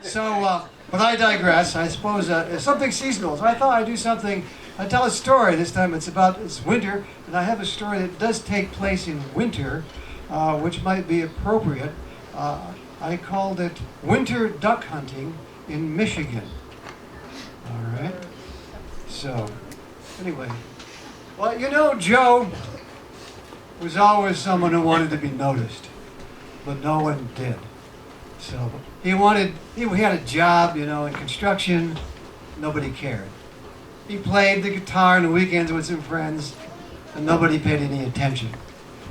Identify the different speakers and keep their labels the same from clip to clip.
Speaker 1: But I digress. I suppose it's something seasonal. So I thought I'd do something. I tell a story this time. It's winter, and I have a story that does take place in winter, which might be appropriate. I called it Winter Duck Hunting in Michigan. All right. So, anyway, well, you know, Joe was always someone who wanted to be noticed, but no one did. So he had a job, you know, in construction. Nobody cared. He played the guitar on the weekends with some friends, and nobody paid any attention.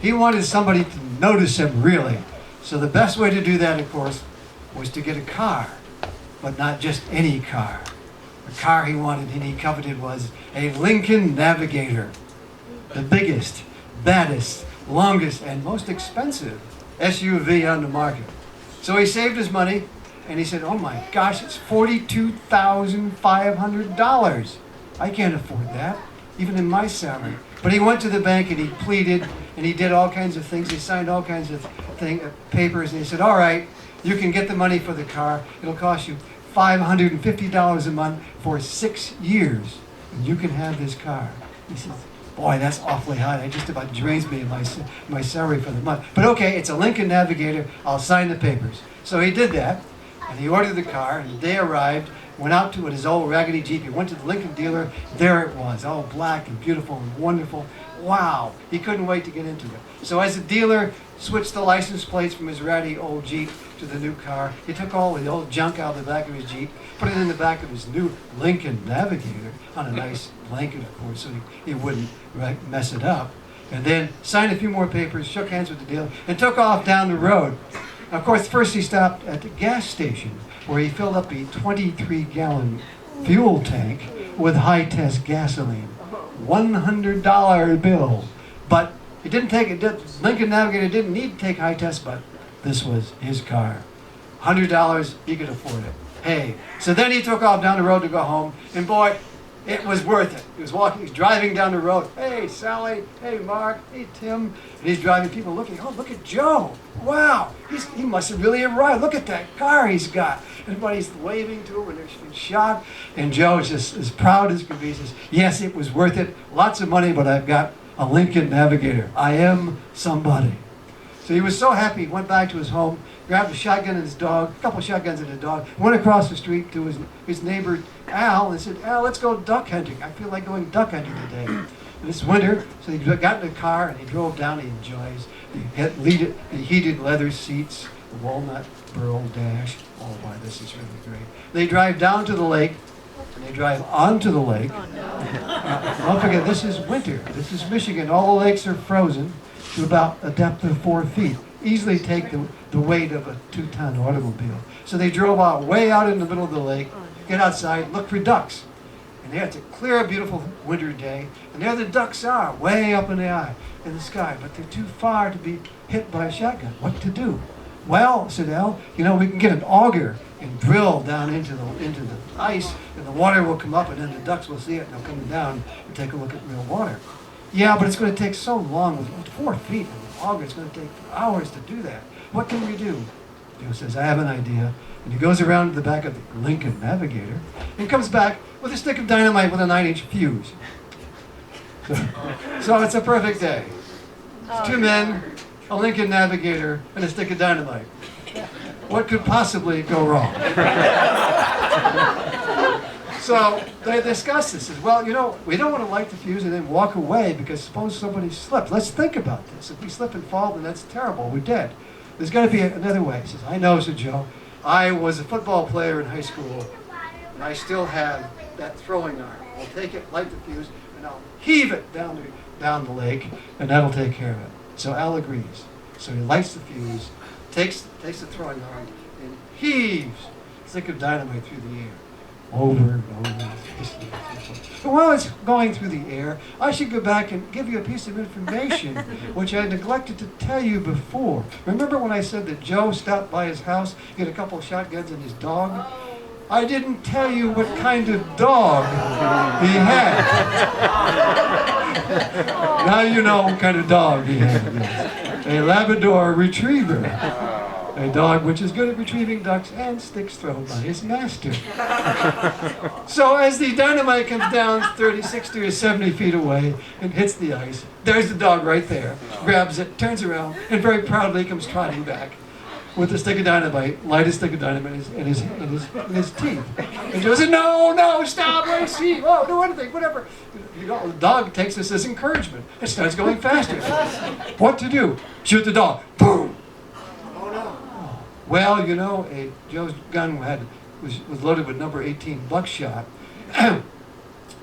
Speaker 1: He wanted somebody to notice him, really. So the best way to do that, of course, was to get a car, but not just any car. The car he wanted and he coveted was a Lincoln Navigator, the biggest, baddest, longest, and most expensive SUV on the market. So he saved his money, and he said, oh my gosh, it's $42,500. I can't afford that, even in my salary. But he went to the bank and he pleaded, and he did all kinds of things. He signed all kinds of papers, and he said, all right, you can get the money for the car. It'll cost you $550 a month for 6 years, and you can have this car. He says, boy, that's awfully high. It just about drains me of my salary for the month. But okay, it's a Lincoln Navigator. I'll sign the papers. So he did that, and he ordered the car, and the day arrived, went out to his old raggedy Jeep. He went to the Lincoln dealer. There it was, all black and beautiful and wonderful. Wow, he couldn't wait to get into it. So as the dealer switched the license plates from his ratty old Jeep to the new car, he took all the old junk out of the back of his Jeep, put it in the back of his new Lincoln Navigator on a nice blanket, of course, so he wouldn't mess it up. And then signed a few more papers, shook hands with the dealer, and took off down the road. Of course, first he stopped at the gas station, where he filled up a 23-gallon fuel tank with high-test gasoline. $100 bill. But he didn't take it. Lincoln Navigator didn't need to take high test, but this was his car. $100, he could afford it. Hey, so then he took off down the road to go home, and boy, it was worth it. He was driving down the road. Hey, Sally. Hey, Mark. Hey, Tim. And he's driving. People looking. Oh, look at Joe. Wow, he must have really arrived. Look at that car he's got. Everybody's waving to him, and they're in shock. And Joe is just as proud as could be. He says, yes, it was worth it. Lots of money, but I've got a Lincoln Navigator. I am somebody. So he was so happy. He went back to his home, grabbed a shotgun and his dog, a couple shotguns and a dog, went across the street to his neighbor Al and said, Al, let's go duck hunting. I feel like going duck hunting today. And it's winter, so he got in the car and he drove down. He enjoys the heated leather seats, the walnut burl dash. Oh, boy, this is really great. They drive down to the lake, and they drive onto the lake. Oh, no. Don't forget, this is winter. This is Michigan. All the lakes are frozen to about a depth of 4 feet. Easily take the weight of a 2-ton automobile. So they drove out way out in the middle of the lake, get outside, look for ducks. And it's a clear, beautiful winter day, and there the ducks are, way up in the sky, but they're too far to be hit by a shotgun. What to do? Well, said Al, we can get an auger and drill down into the ice, and the water will come up, and then the ducks will see it, and they'll come down and take a look at real water. Yeah, but it's going to take so long, with 4 feet, and the auger, it's going to take hours to do that. What can we do? Joe says, I have an idea. And he goes around to the back of the Lincoln Navigator and comes back with a stick of dynamite with a 9-inch fuse. So it's a perfect day. It's 2 men, a Lincoln Navigator, and a stick of dynamite. What could possibly go wrong? So they discuss this. Well, we don't want to light the fuse and then walk away because suppose somebody slipped. Let's think about this. If we slip and fall, then that's terrible. We're dead. There's got to be another way. He says, I know, said Joe. I was a football player in high school, and I still have that throwing arm. I'll take it, light the fuse, and I'll heave it down the lake, and that'll take care of it. So Al agrees. So he lights the fuse, takes the throwing arm, and heaves a stick of dynamite through the air. Over and over. But while it's going through the air, I should go back and give you a piece of information which I neglected to tell you before. Remember when I said that Joe stopped by his house, get a couple of shotguns and his dog? I didn't tell you what kind of dog he had. Now you know what kind of dog he had. Yes. A Labrador Retriever. A dog which is good at retrieving ducks and sticks thrown by his master. So as the dynamite comes down 30, 60, or 70 feet away and hits the ice, there's the dog right there, grabs it, turns around, and very proudly comes trotting back with a stick of dynamite, light a stick of dynamite in his teeth. And Joe said, no, stop, wait, see, oh, do anything, whatever. You know, the dog takes this as encouragement and starts going faster. What to do? Shoot the dog. Boom! Oh no. Well, you know, Joe's gun was loaded with number 18 buckshot,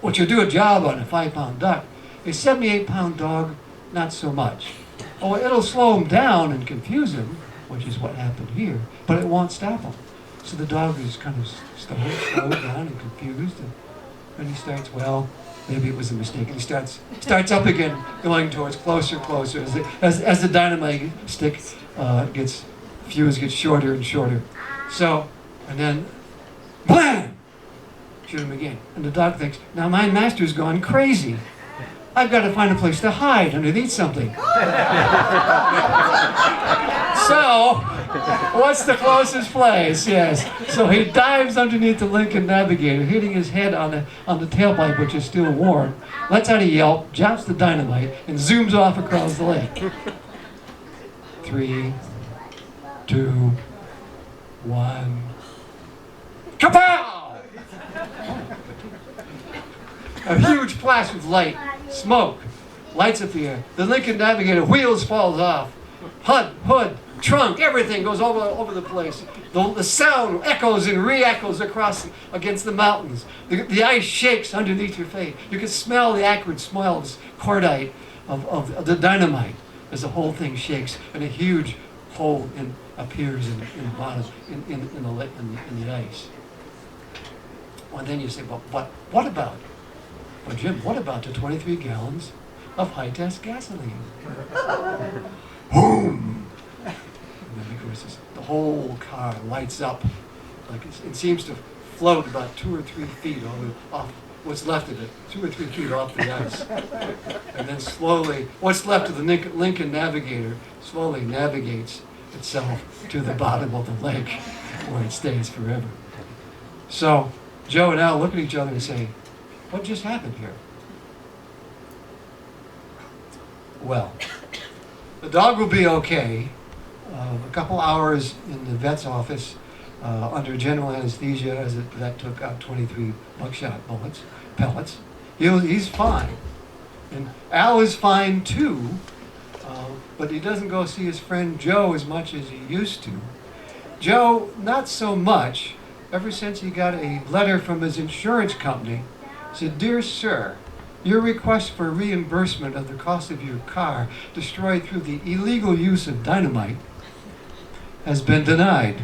Speaker 1: which will do a job on a 5-pound duck. A 78-pound dog, not so much. Oh, it'll slow him down and confuse him, which is what happened here, but it won't stop him. So the dog is kind of slowed down and confused, and he starts, well, maybe it was a mistake, and he starts up again, going towards closer, as the dynamite stick fuse gets shorter and shorter. So, and then, blam! Shoot him again. And the dog thinks, now my master's gone crazy. I've got to find a place to hide underneath something. So, what's the closest place? Yes. So he dives underneath the Lincoln Navigator, hitting his head on the tailpipe, which is still warm, lets out a yelp, drops the dynamite, and zooms off across the lake. 3, 2, 1. Kapow! A huge flash of light, smoke, lights up the air. The Lincoln Navigator wheels falls off. Hood, trunk, everything goes all over the place. The sound echoes and re-echoes against the mountains. The ice shakes underneath your face. You can smell the acrid smell of this cordite of the dynamite as the whole thing shakes, and a huge hole appears in the bottom in the ice. Well, then you say, well, what about? Well, Jim, what about the 23 gallons of high-test gasoline? Boom! And then, of course, the whole car lights up. Like it seems to float about 2 or 3 feet off what's left of it, 2 or 3 feet off the ice. And then slowly, what's left of the Lincoln Navigator slowly navigates itself to the bottom of the lake where it stays forever. So Joe and Al look at each other and say, what just happened here? Well, the dog will be okay. A couple hours in the vet's office under general anesthesia as the vet took out 23 buckshot pellets. He's fine. And Al is fine too, but he doesn't go see his friend Joe as much as he used to. Joe, not so much, ever since he got a letter from his insurance company. Said, dear sir, your request for reimbursement of the cost of your car destroyed through the illegal use of dynamite has been denied.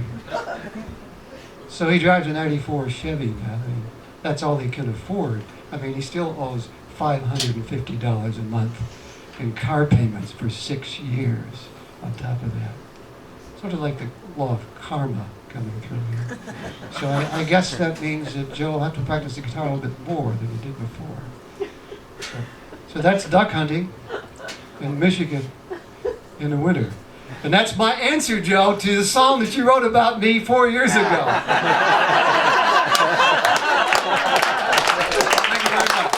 Speaker 1: So he drives a 94 Chevy now. I mean, that's all he can afford. I mean, he still owes $550 a month in car payments for 6 years on top of that. Sort of like the law of karma coming through here. So I guess that means that Joe will have to practice the guitar a little bit more than he did before. So that's duck hunting in Michigan in the winter. And that's my answer, Joe, to the song that you wrote about me 4 years ago. Thank you very much.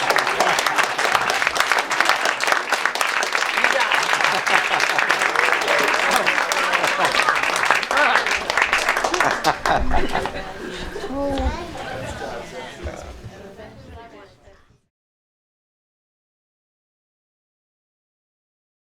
Speaker 1: Oh.